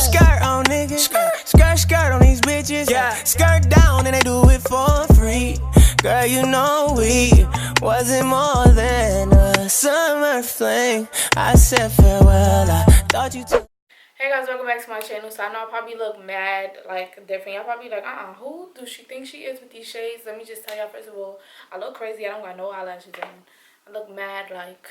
skirt on niggas. Skirt on these bitches. Yeah. Skirt down and they do it for free. Girl, you know we wasn't more than a summer fling. I said farewell, I thought you took. Hey guys, welcome back to my channel. So I know I probably look mad, like different. Y'all probably like, who do she think she is with these shades? Let me just tell y'all, first of all, I look crazy. I don't got no eyelashes in. I look mad, like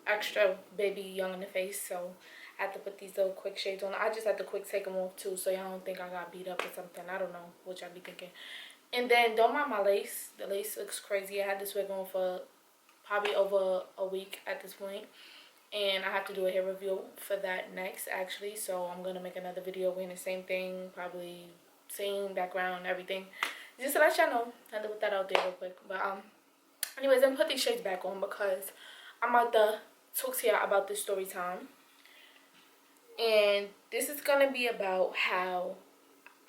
extra baby young in the face. So I have to put these little quick shades on. I just had to quick take them off too, so y'all don't think I got beat up or something. I don't know what y'all be thinking. And then don't mind my lace. The lace looks crazy. I had this wig on for probably over a week at this point. And I have to do a hair review for that next, actually. So I'm going to make another video wearing the same thing, probably same background, everything. Just to let y'all know. I had to put that out there real quick. But anyways, let me put these shades back on because I'm about to talk to y'all about this story time. And this is going to be about how...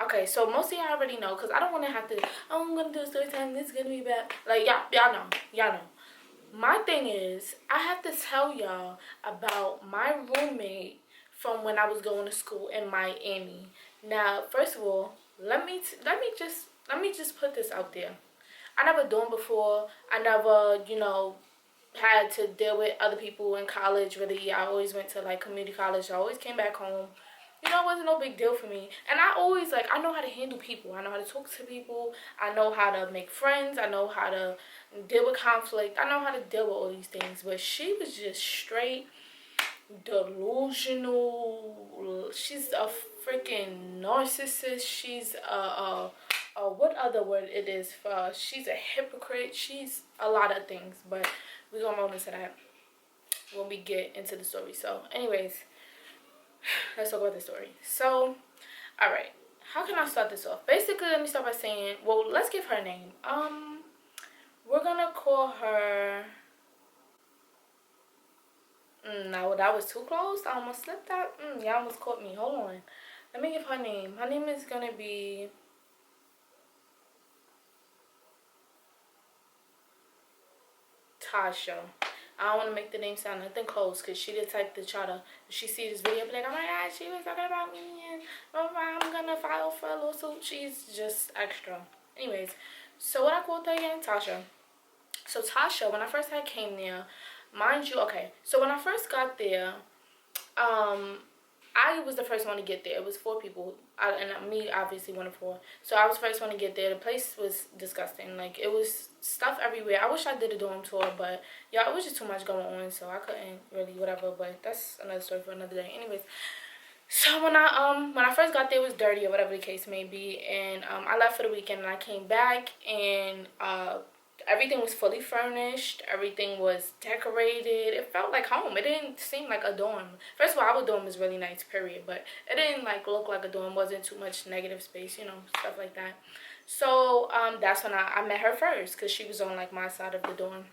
Okay, so most of y'all already know because I don't want to have to... Oh, I'm going to do a story time. This is going to be bad. Like, y'all know. Y'all know. My thing is, I have to tell y'all about my roommate from when I was going to school in Miami. Now, first of all, let me just put this out there. I never dormed before. I never, had to deal with other people in college. Really, I always went to like community college. I always came back home. It wasn't no big deal for me. And I always, I know how to handle people. I know how to talk to people. I know how to make friends. I know how to deal with conflict. I know how to deal with all these things. But she was just straight delusional. She's a freaking narcissist. She's what other word it is for? She's a hypocrite. She's a lot of things. But we're going to roll into that when we get into the story. So, anyways... Let's talk about the story. So, alright. How can I start this off? Basically, let me start by saying, well, let's give her a name. We're gonna call her... No, that was too close. I almost slipped that. Y'all almost caught me. Hold on. Let me give her a name. Her name is gonna be... Tasha. I don't want to make the name sound nothing close because she the type to try to, if she see this video, be like, oh my god, she was talking about me and I'm gonna file for a lawsuit. She's just extra. Anyways, so what I called her again? Tasha. So Tasha, when I first came there, mind you, okay, so when I first got there, I was the first one to get there. It was 4 people, and me, obviously, one of 4. So I was the first one to get there. The place was disgusting. Like, it was stuff everywhere. I wish I did a dorm tour, but, yeah, it was just too much going on, so I couldn't really, whatever. But that's another story for another day. Anyways, so when I first got there, it was dirty or whatever the case may be, and I left for the weekend, and I came back, and everything was fully furnished. Everything was decorated. It felt like home. It didn't seem like a dorm. First of all, our dorm was really nice, period. But it didn't look like a dorm. Wasn't too much negative space, stuff like that. So that's when I met her first, because she was on my side of the dorm.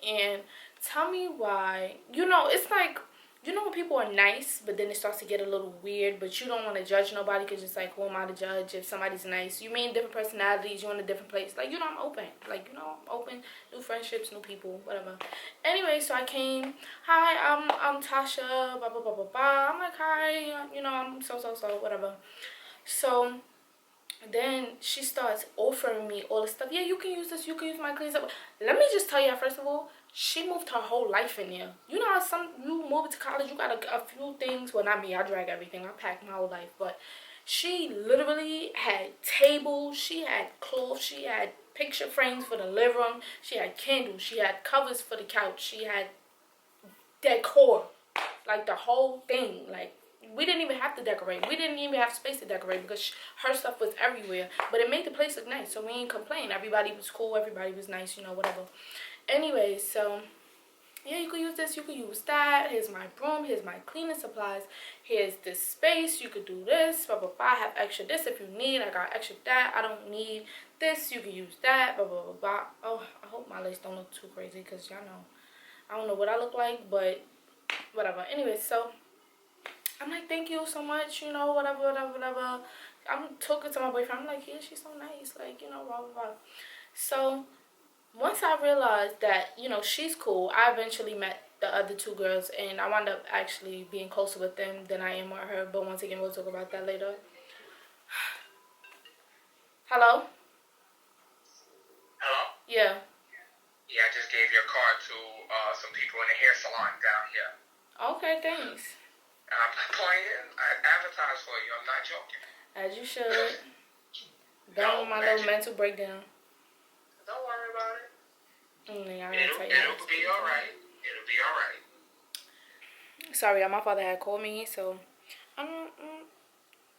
And tell me why. It's like, when people are nice, but then it starts to get a little weird, but you don't want to judge nobody because it's like, who am I to judge if somebody's nice? You mean different personalities, you're in a different place. I'm open. I'm open, new friendships, new people, whatever. Anyway, so I came, hi, I'm Tasha, blah, blah, blah, blah, blah. I'm like, hi, I'm so, whatever. So then she starts offering me all this stuff. Yeah, you can use this, you can use my clean stuff. Let me just tell you, first of all, she moved her whole life in there. You know how you move to college, you got a few things. Well, not me, I drag everything. I pack my whole life. But she literally had tables, she had clothes, she had picture frames for the living room, she had candles, she had covers for the couch, she had decor. The whole thing. We didn't even have to decorate. We didn't even have space to decorate because her stuff was everywhere. But it made the place look nice, so we ain't complain. Everybody was cool, everybody was nice, whatever. Anyways, so yeah, you could use this, you could use that. Here's my broom, here's my cleaning supplies, here's this space, you could do this, blah, blah, blah. I have extra this if you need, I got extra that, I don't need this, you can use that, blah, blah, blah, blah. Oh, I hope my lace don't look too crazy because y'all know, I don't know what I look like, but whatever. Anyways, so I'm like, thank you so much, whatever. I'm talking to my boyfriend, I'm like, yeah, she's so nice, blah, blah, blah. So once I realized that, she's cool, I eventually met the other two girls, and I wound up actually being closer with them than I am with her. But once again, we'll talk about that later. Hello? Hello? Yeah. Yeah, I just gave your card to some people in the hair salon down here. Okay, thanks. I'm not playing. I advertise for you. I'm not joking. As you should. Done with my little mental breakdown. Don't worry about it. It'll be alright. It'll be alright. Sorry, my father had called me, so I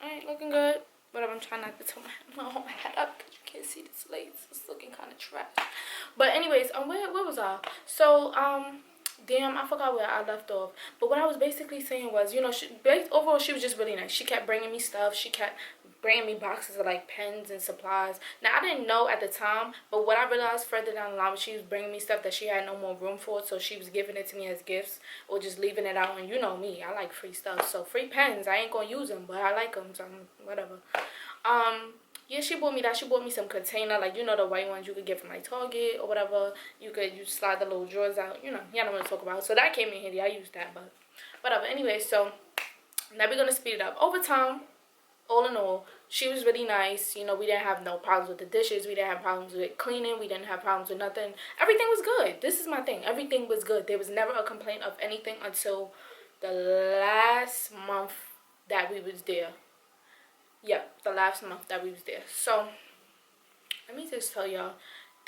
ain't looking good. But I'm trying not to hold my head up because you can't see the slates. It's looking kind of trash. But anyways, where was I? So, damn, I forgot where I left off. But what I was basically saying was, you know, overall, she was just really nice. She kept bringing me stuff. She kept bringing me boxes of, like, pens and supplies. Now, I didn't know at the time, but what I realized further down the line was she was bringing me stuff that she had no more room for, so she was giving it to me as gifts or just leaving it out. And you know me, I like free stuff. So, free pens, I ain't gonna use them, but I like them, so whatever. Yeah, she bought me that. She bought me some container, like, you know, the white ones you could get from, like, Target or whatever. You slide the little drawers out, you know what I'm talking about. So, that came in handy. I used that, but whatever. Anyway, so, now we're gonna speed it up. Over time, all in all, she was really nice. You know, we didn't have no problems with the dishes. We didn't have problems with cleaning. We didn't have problems with nothing. Everything was good. This is my thing. Everything was good. There was never a complaint of anything until the last month that we was there. Yep, the last month that we was there. So, let me just tell y'all,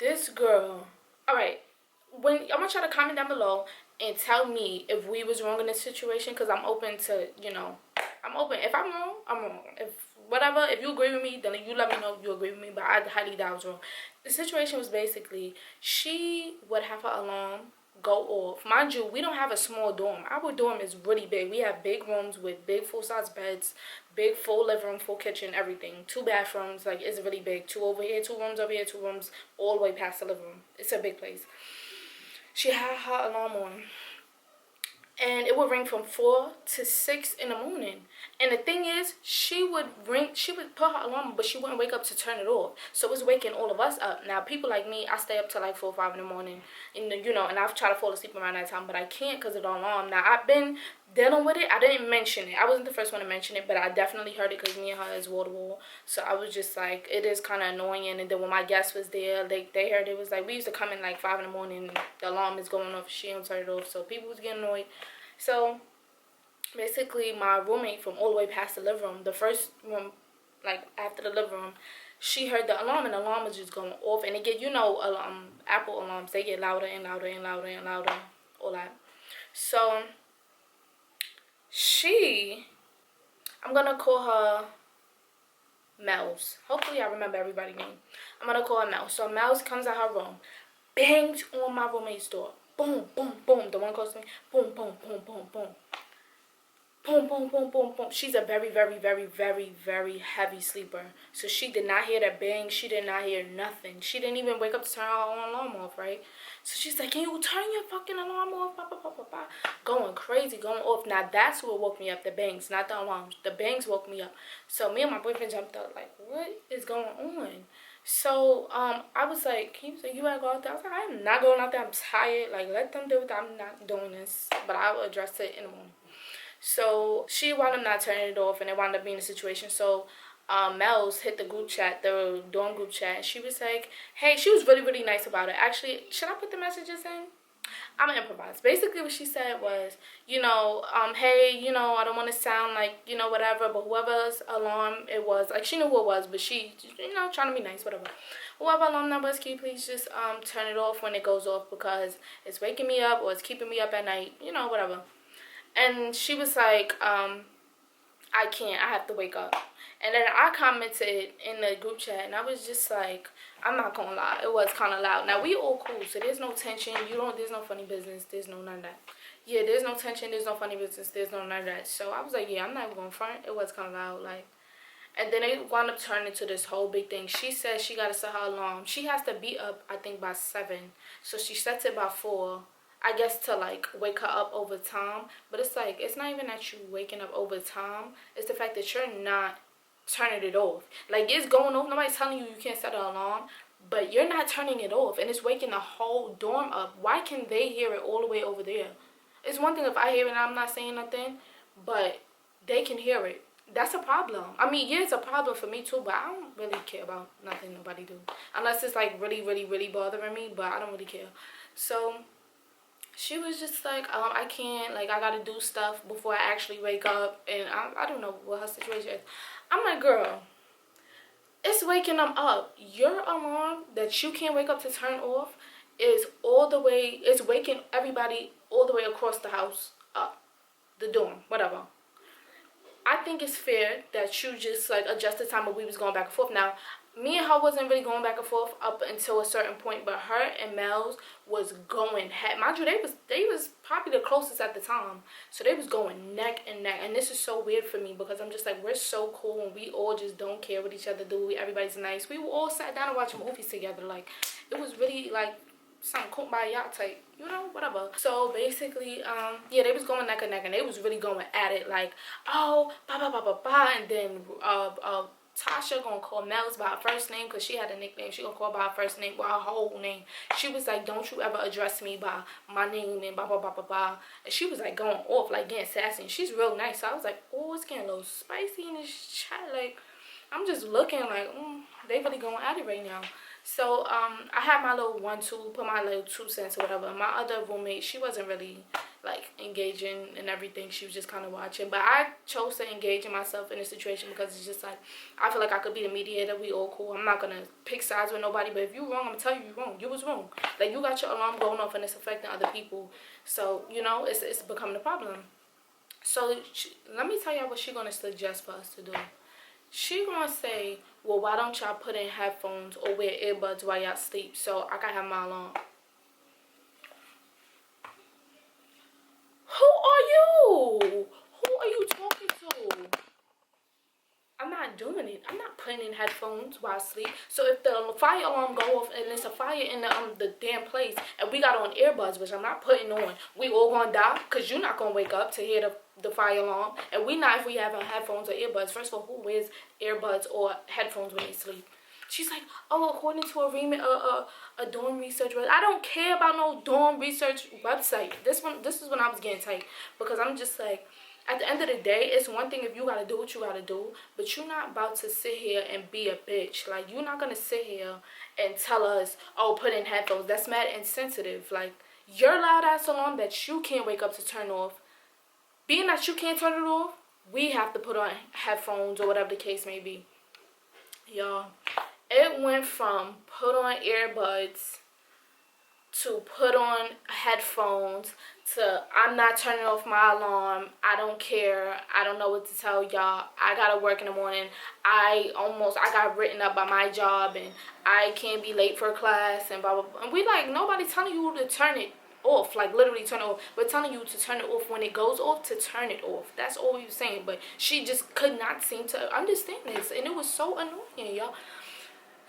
this girl, alright, I want y'all to comment down below and tell me if we was wrong in this situation, because I'm open to, you know, I'm open. If I'm wrong, I'm wrong. If you agree with me, then you let me know if you agree with me, but I highly doubt I was wrong. The situation was basically, she would have her alarm go off. Mind you, we don't have a small dorm. Our dorm is really big. We have big rooms with big full-size beds, big full living room, full kitchen, everything. 2 bathrooms, like, it's really big. 2 over here, 2 rooms over here, 2 rooms, all the way past the living room. It's a big place. She had her alarm on, and it would ring from 4 to 6 in the morning. And the thing is, she would put her alarm on, but she wouldn't wake up to turn it off. So it was waking all of us up. Now, people like me, I stay up till like 4 or 5 in the morning. And, you know, and I've tried to fall asleep around that time, but I can't because of the alarm. Now, I've been dealing with it. I didn't mention it. I wasn't the first one to mention it, but I definitely heard it because me and her is wall to wall. So I was just like, it is kind of annoying. And then when my guest was there, they heard it was like, we used to come in like 5 in the morning, and the alarm is going off. She don't turn it off. So people was getting annoyed. So basically, my roommate from all the way past the living room, the first room, like after the living room, she heard the alarm, and the alarm was just going off. And it get, you know, Apple alarms, they get louder and louder and louder and louder, all that. So I'm gonna call her Mel's. Hopefully I remember everybody's name. I'm gonna call her Mel. So Mel's comes out her room, bangs on my roommate's door. Boom, boom, boom. The one close to me. Boom, boom, boom, boom, boom. Boom, boom, boom, boom, boom. She's a very, very, very, very, very heavy sleeper. So she did not hear that bang. She did not hear nothing. She didn't even wake up to turn her own alarm off, right? So she's like, can you turn your fucking alarm off? Bah, bah, bah, bah, bah. Going crazy, going off. Now that's what woke me up, the bangs, not the alarms. The bangs woke me up. So me and my boyfriend jumped up like, what is going on? So, I was like, he was like, you gotta go out there. I was like, I'm not going out there. I'm tired. Like, let them do it. I'm not doing this. But I will address it in the morning. So, she wound up not turning it off, and it wound up being a situation. So, Mel's hit the group chat, the dorm group chat, and she was like, hey, she was really, really nice about it. Actually, should I put the messages in? I'm gonna improvise. Basically, what she said was, you know, hey, you know, I don't want to sound like, you know, whatever, but whoever's alarm it was, like, she knew who it was, but she, you know, trying to be nice, whatever. Whoever alarm number is, can you please just turn it off when it goes off, because it's waking me up or it's keeping me up at night, you know, whatever. And she was like, I can't, I have to wake up. And then I commented in the group chat, and I was just like, I'm not gonna lie, it was kind of loud. Now, we all cool, so there's no tension, there's no funny business, there's no none of that. Yeah, there's no tension, there's no funny business, there's no none of that. So I was like, yeah, I'm not even gonna front, it was kind of loud, like. And then it wound up turning into this whole big thing. She said she gotta set her alarm. She has to be up, I think, by 7. So she sets it by 4. I guess to, like, wake her up over time. But it's like, it's not even that you waking up over time. It's the fact that you're not turning it off. Like, it's going off. Nobody's telling you can't set an alarm. But you're not turning it off. And it's waking the whole dorm up. Why can they hear it all the way over there? It's one thing if I hear it and I'm not saying nothing, but they can hear it. That's a problem. I mean, yeah, it's a problem for me too, but I don't really care about nothing nobody do. Unless it's like really, really, really bothering me, but I don't really care. So she was just like, I can't, like, I gotta do stuff before I actually wake up. And I don't know what her situation is. I'm like, girl, it's waking them up. Your alarm that you can't wake up to turn off is all the way, it's waking everybody all the way across the house up. The dorm, whatever. I think it's fair that you just like adjust the time, but we was going back and forth. Now, me and her wasn't really going back and forth up until a certain point, but her and Mel's was going head. Mind you, they was probably the closest at the time, so they was going neck and neck. And this is so weird for me because I'm just like, we're so cool and we all just don't care what each other do. Everybody's nice. We all sat down and watched movies together. Like, it was really like some kumbaya type, you know, whatever. So basically, yeah, they was going neck and neck, and they was really going at it, like, oh, ba ba ba ba ba, and then Tasha gonna call Mel's by her first name because she had a nickname. She gonna call by her first name, by her whole name. She was like, don't you ever address me by my name and ba ba ba ba ba. And she was like going off, like getting sassy. And she's real nice. So I was like, oh, it's getting a little spicy in this chat. Like, I'm just looking like, they really going at it right now. So I had my little 1-2, put my little 2 cents or whatever. My other roommate, she wasn't really like engaging and everything. She was just kind of watching. But I chose to engage in myself in the situation because it's just like, I feel like I could be the mediator. We all cool. I'm not gonna pick sides with nobody. But if you wrong, I'm gonna tell you you're wrong. You was wrong. Like, you got your alarm going off and it's affecting other people. So, you know, it's becoming a problem. So let me tell y'all what she's gonna suggest for us to do. She gonna say, well, why don't y'all put in headphones or wear earbuds while y'all sleep so I can have my alarm? Who are you? Who are you talking to? I'm not doing it. I'm not putting in headphones while I sleep. So if the fire alarm go off and there's a fire in the damn place and we got on earbuds, which I'm not putting on, we all gonna die because you're not gonna wake up to hear the fire alarm. And we not if we have headphones or earbuds. First of all, who wears earbuds or headphones when they sleep? She's like, oh, according to a dorm research website. I don't care about no dorm research website. This is when I was getting tight because I'm just like, at the end of the day, it's one thing if you gotta do what you gotta do, but you're not about to sit here and be a bitch. Like, you're not gonna sit here and tell us, oh, put in headphones. That's mad insensitive. Like, your loud ass alarm that you can't wake up to turn off, being that you can't turn it off, we have to put on headphones or whatever the case may be. Y'all, it went from put on earbuds to put on headphones to I'm not turning off my alarm. I don't care. I don't know what to tell y'all. I gotta work in the morning. I got written up by my job and I can't be late for class and blah blah blah. And we like, nobody's telling you to turn it off, like literally turn it off. We're telling you to turn it off when it goes off, to turn it off. That's all we were saying. But she just could not seem to understand this, and it was so annoying, y'all.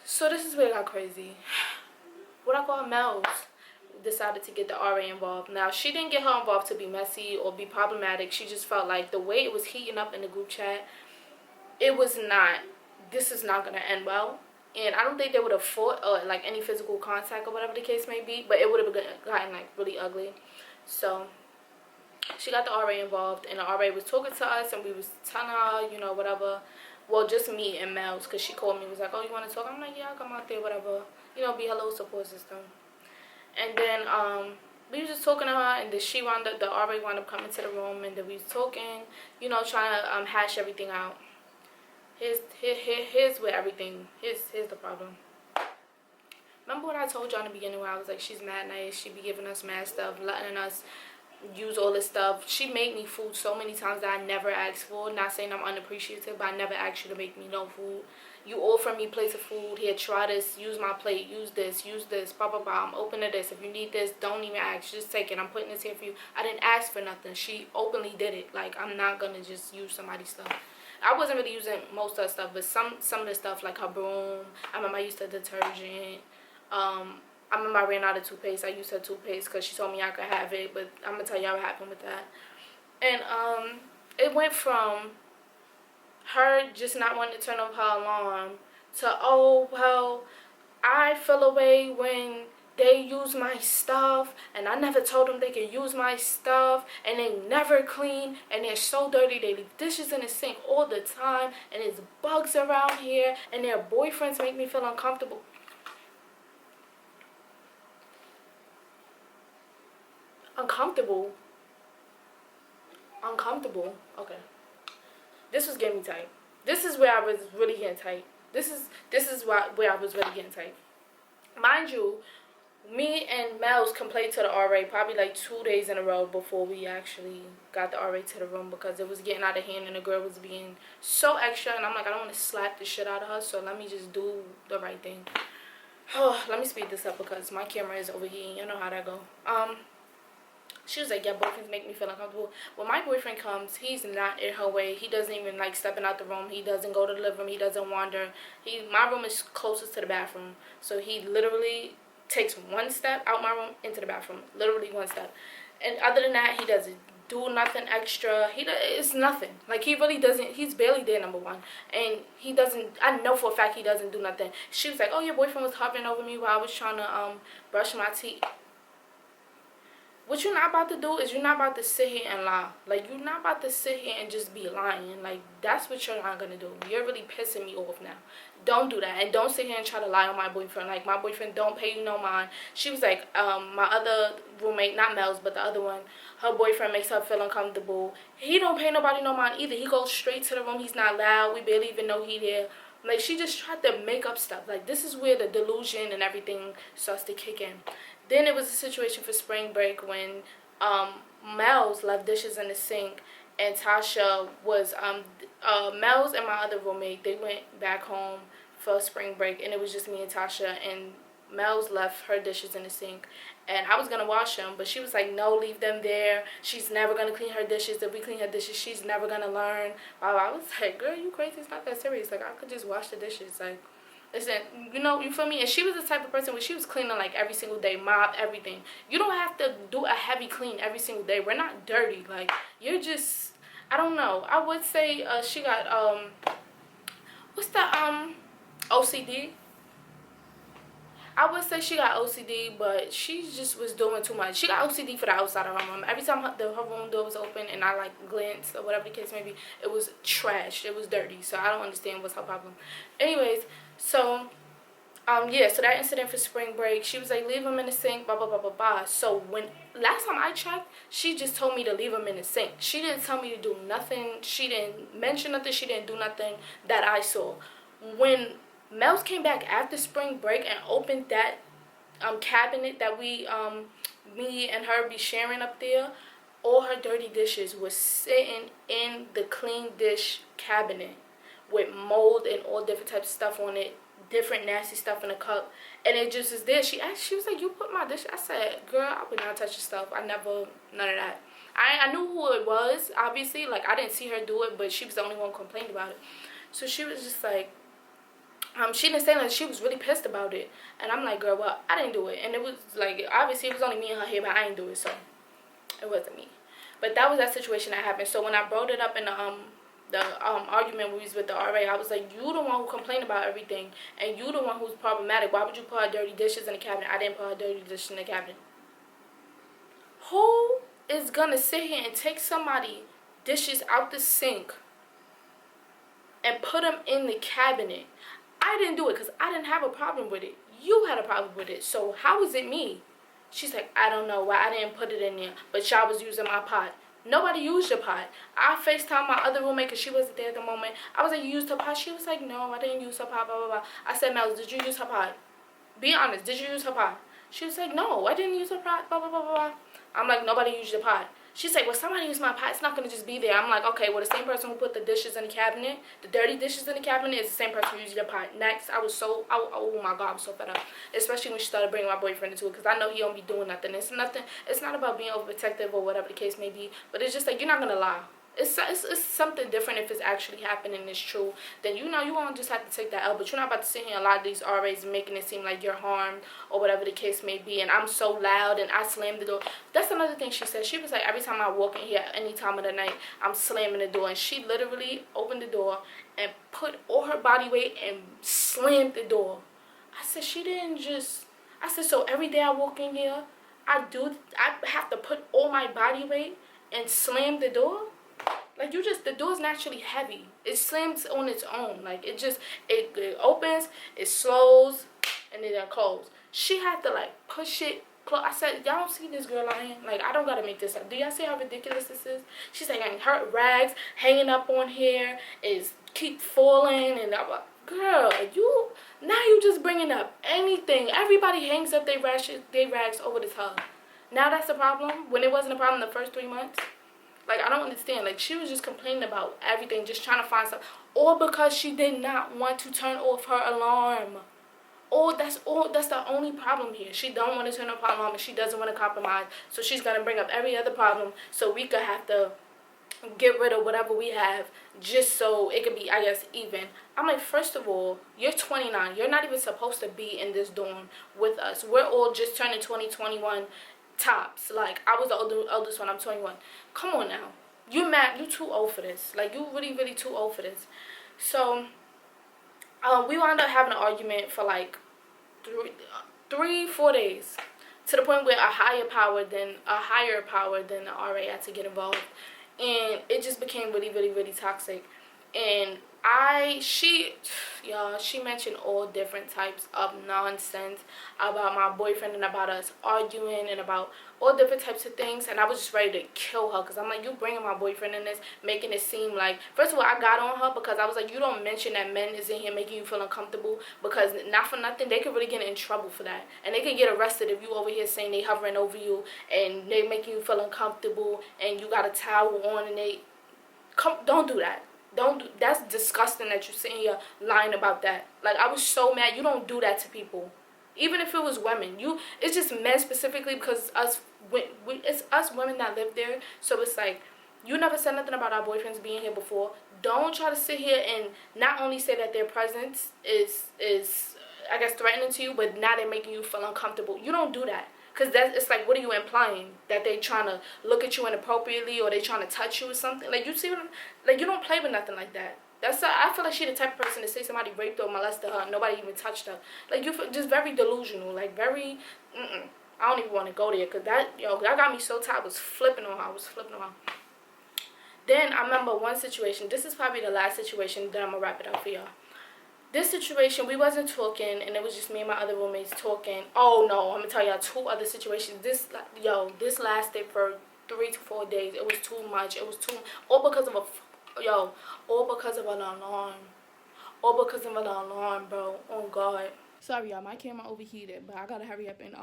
So this is where it got crazy. What I call Mel's decided to get the RA involved. Now, she didn't get her involved to be messy or be problematic. She just felt like the way it was heating up in the group chat, this is not going to end well. And I don't think they would have fought or like any physical contact or whatever the case may be, but it would have gotten like really ugly. So she got the RA involved, and the RA was talking to us, and we was telling her, you know, whatever. Well, just me and Mel's, because she called me, was like, oh, you want to talk? I'm like, yeah, I'll come out there, whatever. You know, be her little support system. And then we was just talking to her, and then the RA wound up coming to the room, and then we was talking, you know, trying to hash everything out. Here's the problem. Remember what I told y'all in the beginning where I was like, she's mad nice, she be giving us mad stuff, letting us use all this stuff. She made me food so many times that I never asked for. Not saying I'm unappreciative, but I never asked you to make me no food. You offer me plates of food. Here, try this. Use my plate. Use this. Blah, blah, blah. I'm open to this. If you need this, don't even ask. Just take it. I'm putting this here for you. I didn't ask for nothing. She openly did it. Like, I'm not going to just use somebody's stuff. I wasn't really using most of the stuff, but some of the stuff, like her broom. I remember I used her detergent. I remember I ran out of toothpaste. I used her toothpaste because she told me I could have it, but I'm going to tell y'all what happened with that. And it went from her just not wanting to turn off her alarm to, oh, well, I feel away when they use my stuff, and I never told them they could use my stuff, and they never clean, and they're so dirty. They leave dishes in the sink all the time, and there's bugs around here, and their boyfriends make me feel uncomfortable. Uncomfortable. Okay. This was getting me tight. This is where I was really getting tight. This is where I was really getting tight. Mind you, me and Mel's complained to the RA probably like 2 days in a row before we actually got the RA to the room, because it was getting out of hand and the girl was being so extra, and I'm like, I don't want to slap the shit out of her, so let me just do the right thing. Oh, let me speed this up because my camera is overheating. You know how that go. She was like, yeah, boyfriends make me feel uncomfortable. When my boyfriend comes, he's not in her way. He doesn't even like stepping out the room. He doesn't go to the living room. He doesn't wander. My room is closest to the bathroom. So he literally takes one step out my room into the bathroom. Literally one step. And other than that, he doesn't do nothing extra. It's nothing. Like, he really doesn't. He's barely there, number one. And he doesn't, I know for a fact he doesn't do nothing. She was like, oh, your boyfriend was hovering over me while I was trying to brush my teeth. What you're not about to do is you're not about to sit here and lie. Like, you're not about to sit here and just be lying. Like, that's what you're not going to do. You're really pissing me off now. Don't do that. And don't sit here and try to lie on my boyfriend. Like, my boyfriend don't pay you no mind. She was like, my other roommate, not Mel's, but the other one, her boyfriend makes her feel uncomfortable. He don't pay nobody no mind either. He goes straight to the room. He's not loud. We barely even know he there. Like, she just tried to make up stuff. Like, this is where the delusion and everything starts to kick in. Then it was a situation for spring break when Mel's left dishes in the sink, and Tasha was, Mel's and my other roommate, they went back home for spring break, and it was just me and Tasha, and Mel's left her dishes in the sink, and I was going to wash them, but she was like, no, leave them there. She's never going to clean her dishes. If we clean her dishes, she's never going to learn. Wow, I was like, girl, you crazy? It's not that serious. Like, I could just wash the dishes. Like, listen, you know, you feel me? And she was the type of person where she was cleaning like every single day, mop, everything. You don't have to do a heavy clean every single day. We're not dirty. Like, you're just, I don't know. I would say she got, what's the, OCD? I would say she got OCD, but she just was doing too much. She got OCD for the outside of her room. Every time her room door was open and I, like, glanced or whatever the case may be, it was trash. It was dirty. So I don't understand what's her problem. Anyways, so, yeah, so that incident for spring break, she was like, leave them in the sink, blah, blah, blah, blah, blah. So when, last time I checked, she just told me to leave them in the sink. She didn't tell me to do nothing. She didn't mention nothing. She didn't do nothing that I saw. When Mel's came back after spring break and opened that cabinet that me and her be sharing up there, all her dirty dishes was sitting in the clean dish cabinet with mold and all different types of stuff on it, different nasty stuff in a cup, and it just is there. She was like, you put my dish? I said, girl, I would not touch your stuff. None of that. I knew who it was, obviously. Like, I didn't see her do it, but she was the only one who complained about it. So she was just like, she didn't say that. She was really pissed about it. And I'm like, girl, well, I didn't do it. And it was like, obviously it was only me and her here, but I didn't do it, so it wasn't me. But that was that situation that happened. So when I brought it up in the argument we was with the RA, I was like, you the one who complained about everything, and you the one who's problematic. Why would you put her dirty dishes in the cabinet? I didn't put her dirty dishes in the cabinet. Who is gonna sit here and take somebody dishes out the sink and put them in the cabinet? I didn't do it because I didn't have a problem with it. You had a problem with it. So how is it me? She's like, I don't know why I didn't put it in there, but y'all was using my pot. Nobody used your pot. I FaceTimed my other roommate because she wasn't there at the moment. I was like, you used her pot? She was like, no, I didn't use her pot, blah, blah, blah. I said, Mel, did you use her pot? Be honest, did you use her pot? She was like, no, I didn't use her pot, blah, blah, blah, blah. I'm like, nobody used your pot. She's like, well, somebody used my pot. It's not going to just be there. I'm like, okay, well, the same person who put the dishes in the cabinet, the dirty dishes in the cabinet, is the same person who used your pot. Next, oh my God, I was so fed up. Especially when she started bringing my boyfriend into it, because I know he don't be doing nothing. It's not about being overprotective or whatever the case may be, but it's just like, you're not going to lie. It's something different if it's actually happening and it's true. Then, you won't just have to take that L. But you're not about to sit here and a lot of these RAs making it seem like you're harmed or whatever the case may be. And I'm so loud and I slammed the door. That's another thing she said. She was like, every time I walk in here at any time of the night, I'm slamming the door. And she literally opened the door and put all her body weight and slammed the door. I said, she didn't just... I said, so every day I walk in here, I have to put all my body weight and slam the door? Like, the door's naturally heavy. It slams on its own. Like, it opens, it slows, and then it closes. She had to, like, push it close. I said, y'all don't see this girl lying? Like, I don't gotta make this up. Do y'all see how ridiculous this is? She's like, her rags hanging up on here is keep falling, and I'm like, girl, now you just bringing up anything. Everybody hangs up their rags over this hug. Now that's a problem when it wasn't a problem the first 3 months. Like, I don't understand. Like, she was just complaining about everything, just trying to find something. Or because she did not want to turn off her alarm. That's the only problem here. She don't want to turn off her alarm, and she doesn't want to compromise. So she's going to bring up every other problem so we could have to get rid of whatever we have just so it could be, I guess, even. I'm like, first of all, you're 29. You're not even supposed to be in this dorm with us. We're all just turning 2021 tops. Like, I was the oldest one. I'm 21. Come on now. You mad? You too old for this. Like, you really, really too old for this. So, we wound up having an argument for like 3-4 days, to the point where a higher power than the RA had to get involved, and it just became really, really, really toxic. And she mentioned all different types of nonsense about my boyfriend and about us arguing and about all different types of things, and I was just ready to kill her, because I'm like, you bringing my boyfriend in this, making it seem like, first of all, I got on her because I was like, you don't mention that men is in here making you feel uncomfortable, because not for nothing, they could really get in trouble for that, and they could get arrested if you over here saying they hovering over you and they making you feel uncomfortable and you got a towel on and don't do that. That's disgusting that you're sitting here lying about that. Like, I was so mad. You don't do that to people. Even if it was women. It's just men specifically, because it's us women that live there. So it's like, you never said nothing about our boyfriends being here before. Don't try to sit here and not only say that their presence is I guess, threatening to you, but now they're making you feel uncomfortable. You don't do that. Because it's like, what are you implying? That they trying to look at you inappropriately, or they trying to touch you or something? Like, you see what like, you don't play with nothing like that. I feel like she the type of person to say somebody raped or molested her and nobody even touched her. Like, you feel just very delusional. Like, very, I don't even want to go there, because that got me so tired. I was flipping on her. Then, I remember one situation. This is probably the last situation, then I'm going to wrap it up for y'all. This situation, we wasn't talking, and it was just me and my other roommates talking. Oh, no, I'm going to tell y'all 2 other situations. This lasted for 3 to 4 days. It was too much. All because of an alarm. All because of an alarm, bro. Oh, God. Sorry, y'all, my camera overheated, but I got to hurry up and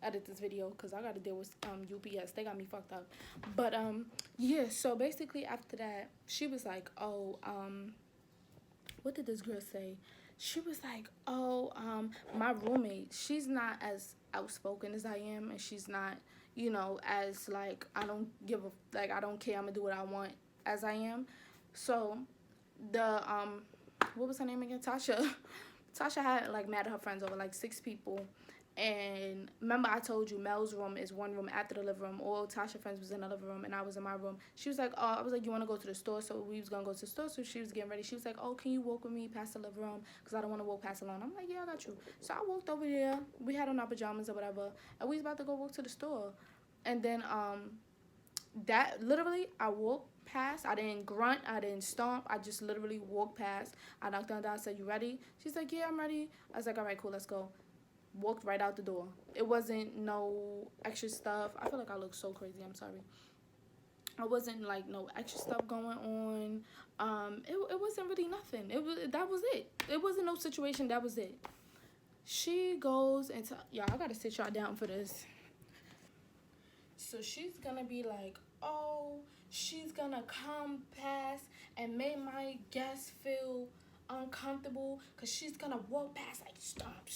edit this video, because I got to deal with UPS. They got me fucked up. But, yeah, so basically after that, she was like, oh, what did this girl say? She was like, oh, my roommate, she's not as outspoken as I am, and she's not, as, like, I don't care, I'm gonna do what I want as I am. So, what was her name again? Tasha had, like, mad at her friends over, like, 6 people. And remember, I told you Mel's room is one room after the living room. All Tasha's friends was in the living room, and I was in my room. She was like, oh, I was like, you want to go to the store? So we was going to go to the store, so she was getting ready. She was like, oh, can you walk with me past the living room? Because I don't want to walk past alone. I'm like, yeah, I got you. So I walked over there. We had on our pajamas or whatever, and we was about to go walk to the store. And then, that, literally, I walked past. I didn't grunt. I didn't stomp. I just literally walked past. I knocked on the door. I said, you ready? She's like, yeah, I'm ready. I was like, all right, cool, let's go. Walked right out the door. It wasn't no extra stuff. I feel like I look so crazy. I'm sorry. It wasn't like no extra stuff going on. It wasn't really nothing. That was it. It wasn't no situation. That was it. She goes into, y'all, I gotta sit y'all down for this. So she's gonna be like, oh, she's gonna come past and make my guests feel uncomfortable, because she's gonna walk past like, stop.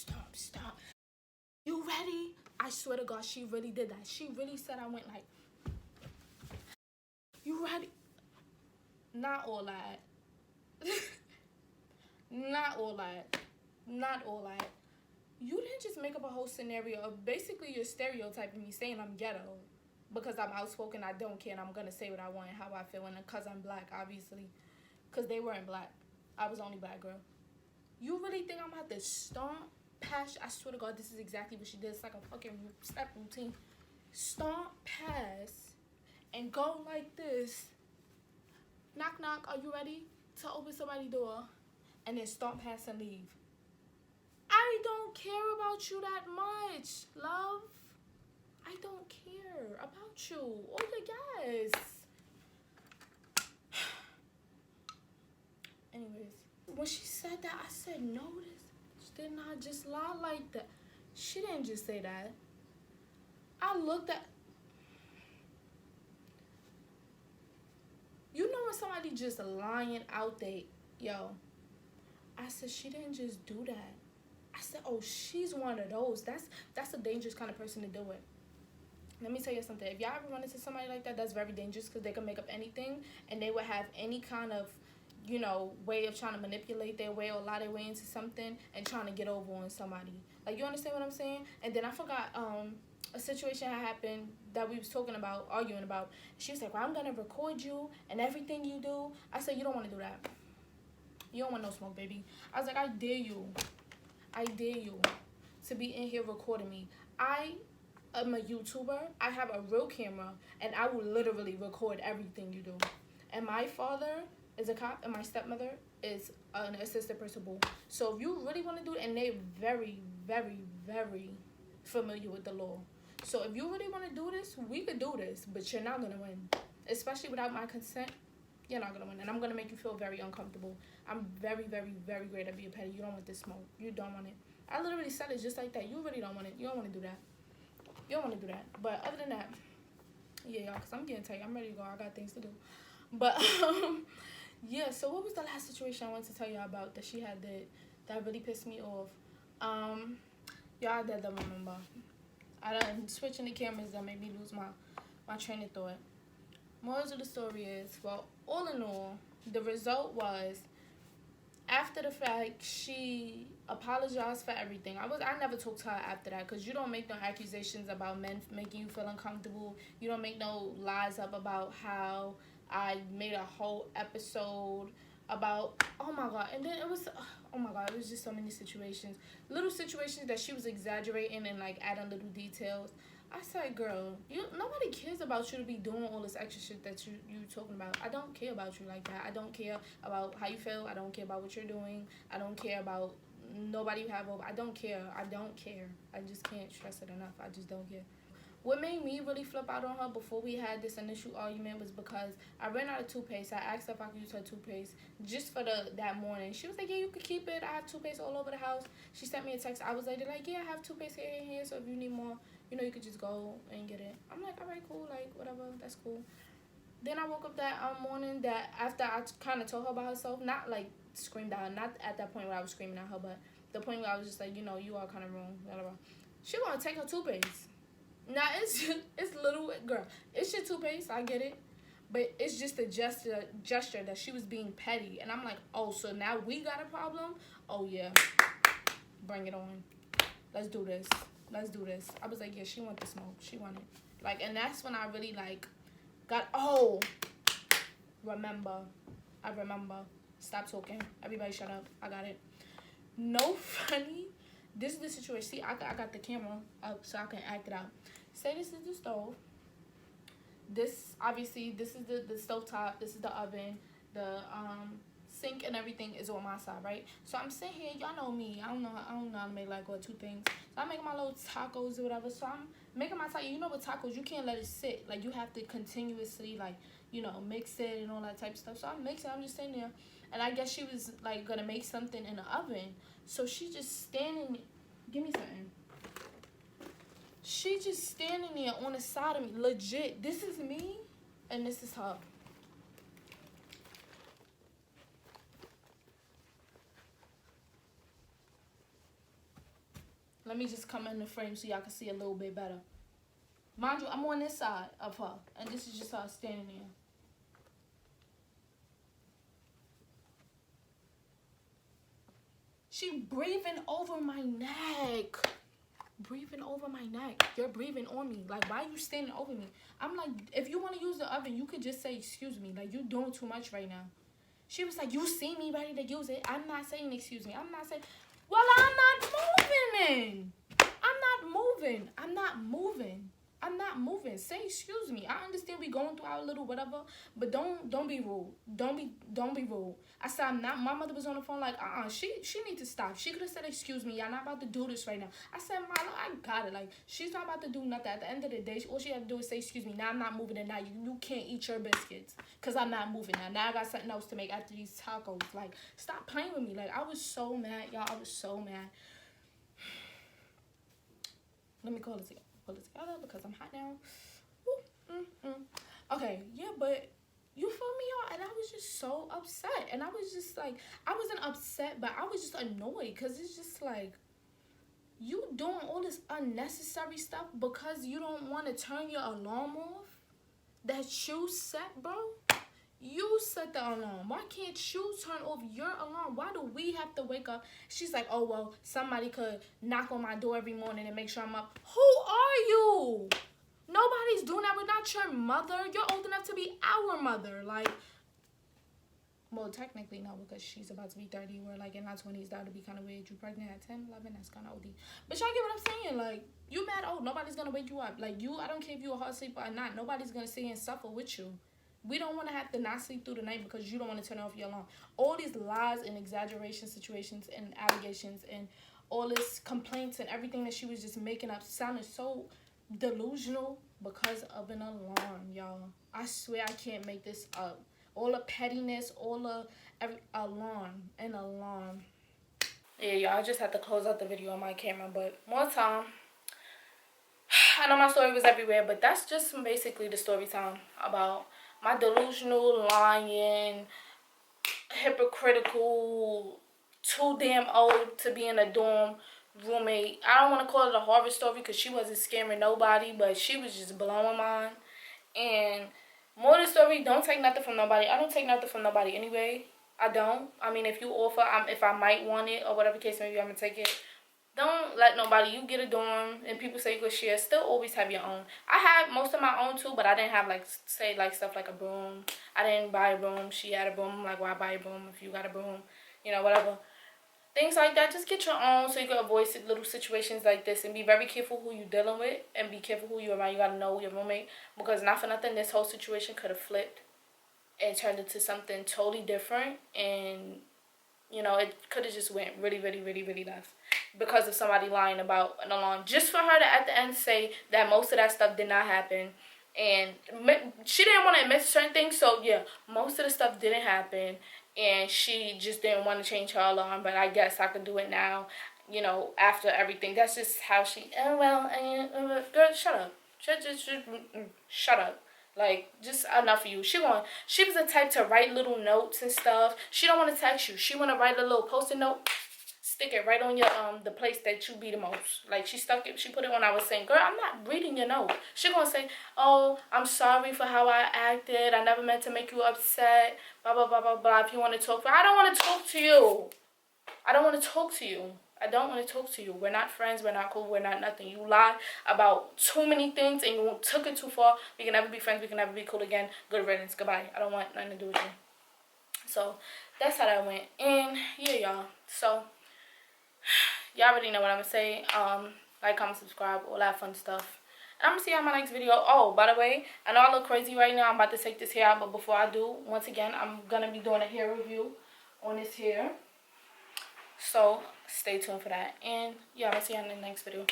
You ready? I swear to God, she really did that. She really said, I went like, you ready? Not all that. Not all that. You didn't just make up a whole scenario of basically you're stereotyping me, saying I'm ghetto because I'm outspoken, I don't care, and I'm gonna say what I want and how I feel, and because I'm black, obviously, because they weren't black. I was the only black girl. You really think I'm about to stomp past. I swear to God, this is exactly what she did. It's like a fucking step routine. Stomp past and go like this. Knock, knock. Are you ready to open somebody's door? And then stomp past and leave. I don't care about you that much, love. I don't care about you. Oh, yes. Anyways, when she said that, I said, no, this did not just lie like that. She didn't just say that. I looked at... You know when somebody just lying out there, yo. I said, she didn't just do that. I said, oh, she's one of those. That's a dangerous kind of person to do it. Let me tell you something. If y'all ever run into somebody like that, that's very dangerous because they can make up anything and they would have any kind of, you know, way of trying to manipulate their way or lie their way into something and trying to get over on somebody. Like, you understand what I'm saying? And then I forgot a situation had happened that we was talking about, arguing about. She was like, well, I'm going to record you and everything you do. I said, you don't want to do that. You don't want no smoke, baby. I was like, I dare you to be in here recording me. I'm a YouTuber. I have a real camera, and I will literally record everything you do. And my father is a cop, and my stepmother is an assistant principal. So if you really want to do it, and they're very, very, very familiar with the law. So if you really want to do this, we could do this, but you're not going to win. Especially without my consent, you're not going to win. And I'm going to make you feel very uncomfortable. I'm very, very, very great at being petty. You don't want this smoke. You don't want it. I literally said it just like that. You really don't want it. You don't want to do that. You don't want to do that. But other than that, yeah, y'all, because I'm getting tight. I'm ready to go. I got things to do. But, yeah, so what was the last situation I wanted to tell y'all about that she had that really pissed me off? Y'all that don't remember. I done switching the cameras that made me lose my train of thought. Moral of the story is, well, all in all, the result was, after the fact, she apologized for everything. I never talked to her after that because you don't make no accusations about men making you feel uncomfortable. You don't make no lies up about how I made a whole episode about, oh my God. And then it was, oh my God, it was just so many situations. Little situations that she was exaggerating and like adding little details. I said, girl, nobody cares about you to be doing all this extra shit that you talking about. I don't care about you like that. I don't care about how you feel. I don't care about what you're doing. I don't care about nobody you have over. I don't care. I just can't stress it enough. I just don't care. What made me really flip out on her before we had this initial argument was because I ran out of toothpaste. I asked her if I could use her toothpaste just for that morning. She was like, yeah, you could keep it. I have toothpaste all over the house. She sent me a text. I was like, yeah, I have toothpaste here and here, so if you need more, you know, you could just go and get it. I'm like, all right, cool, like, whatever, that's cool. Then I woke up that morning that after I kind of told her about herself, not like screamed at her, not at that point where I was screaming at her, but the point where I was just like, you know, you are kind of wrong, whatever. She want to take her toothpaste. Now, it's little, girl, it's your toothpaste, I get it. But it's just a gesture that she was being petty. And I'm like, oh, so now we got a problem? Oh, yeah. Bring it on. Let's do this. I was like, yeah, she want the smoke. She want it. Like, and that's when I really, like, got, oh, I remember. Stop talking. Everybody shut up. I got it. No funny. This is the situation. See, I got the camera up so I can act it out. Say this is the stove. This, obviously, this is the stove top. This is the oven. The sink and everything is on my side, right? So I'm sitting here. Y'all know me. I don't know how to make like two things. So I'm making my little tacos or whatever. So I'm making my tacos. You know, with tacos, you can't let it sit. Like, you have to continuously, like, you know, mix it and all that type of stuff. So I'm mixing. I'm just sitting there. And I guess she was, like, going to make something in the oven. So she just standing. Give me something. She just standing there on the side of me. Legit. This is me, and this is her. Let me just come in the frame so y'all can see a little bit better. Mind you, I'm on this side of her, and this is just her standing there. She breathing over my neck. You're breathing on me. Like, why are you standing over me? I'm like, if you want to use the oven, you could just say, excuse me. Like, you're doing too much right now. She was like, you see me ready to use it. I'm not saying excuse me. I'm not saying. Well, I'm not moving. I'm not moving. Say excuse me. I understand we going through our little whatever, but don't be rude. Don't be rude. I said I'm not. My mother was on the phone like she need to stop. She could have said excuse me. Y'all not about to do this right now. I said Milo, I got it. Like she's not about to do nothing. At the end of the day, all she had to do is say excuse me. Now I'm not moving, and now you can't eat your biscuits because I'm not moving now. Now I got something else to make after these tacos. Like stop playing with me. Like I was so mad, y'all. I was so mad. Let me pull it together because I'm hot now. Okay, yeah, but you feel me, y'all? And I was just so upset. And I was just like, I wasn't upset, but I was just annoyed because it's just like, you doing all this unnecessary stuff because you don't want to turn your alarm off that you set, bro. You set the alarm. Why can't you turn off your alarm? Why do we have to wake up? She's like, oh, well, somebody could knock on my door every morning and make sure I'm up. Who are you? Nobody's doing that. We're not your mother. You're old enough to be our mother. Like, well, technically no, because she's about to be 30. We're like in our 20s. That would be kind of weird. You pregnant at 10, 11? That's kind of old. But y'all get what I'm saying? Like, you mad old. Nobody's going to wake you up. Like, I don't care if you're a hard sleeper or not. Nobody's going to sit and suffer with you. We don't want to have to not sleep through the night because you don't want to turn off your alarm. All these lies and exaggeration situations and allegations and all this complaints and everything that she was just making up sounded so delusional because of an alarm, y'all. I swear I can't make this up. All the pettiness, all the an alarm. Yeah, y'all, I just had to close out the video on my camera, but more time. I know my story was everywhere, but that's just basically the story time about my delusional, lying, hypocritical, too damn old to be in a dorm roommate. I don't want to call it a horror story because she wasn't scaring nobody, but she was just blowing mine. And more of the story, don't take nothing from nobody. I don't take nothing from nobody anyway. I don't. I mean, if you offer, if I might want it or whatever case, maybe I'm going to take it. Don't let nobody, you get a dorm and people say you could share, still always have your own. I had most of my own too, but I didn't have stuff like a broom. I didn't buy a broom. She had a broom. I'm like, why buy a broom if you got a broom? You know, whatever. Things like that. Just get your own so you can avoid little situations like this and be very careful who you're dealing with and be careful who you're around. You got to know your roommate because not for nothing, this whole situation could have flipped and turned into something totally different, and you know, it could have just went really, really, really, really left because of somebody lying about an alarm. Just for her to at the end say that most of that stuff did not happen. And she didn't want to admit certain things. So, yeah, most of the stuff didn't happen. And she just didn't want to change her alarm. But I guess I could do it now, you know, after everything. That's just how she... girl, shut up. Shut up. Like, just enough of you. She was the type to write little notes and stuff. She don't want to text you. She want to write a little post-it note, stick it right on your the place that you be the most. Like, she put it when I was saying, girl, I'm not reading your note. She gonna say, oh, I'm sorry for how I acted. I never meant to make you upset. Blah, blah, blah, blah, blah. If you want to talk, I don't want to talk to you. I don't want to talk to you. I don't want to talk to you. We're not friends. We're not cool. We're not nothing. You lied about too many things and you took it too far. We can never be friends. We can never be cool again. Good riddance. Goodbye. I don't want nothing to do with you. So that's how that went. And yeah, y'all. So y'all already know what I'm going to say. Like, comment, subscribe, all that fun stuff. And I'm going to see you on my next video. Oh, by the way, I know I look crazy right now. I'm about to take this hair out. But before I do, once again, I'm going to be doing a hair review on this hair. So stay tuned for that. And yeah, I'll see you in the next video.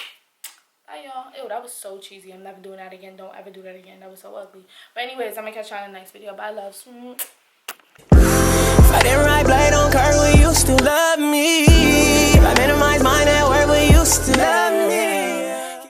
Bye, y'all. Ew, that was so cheesy. I'm never doing that again. Don't ever do that again. That was so ugly. But anyways, I'm gonna catch y'all in the next video. Bye, loves. If I didn't ride blade on curve, we used to love me. If I minimize mine at work, we used to love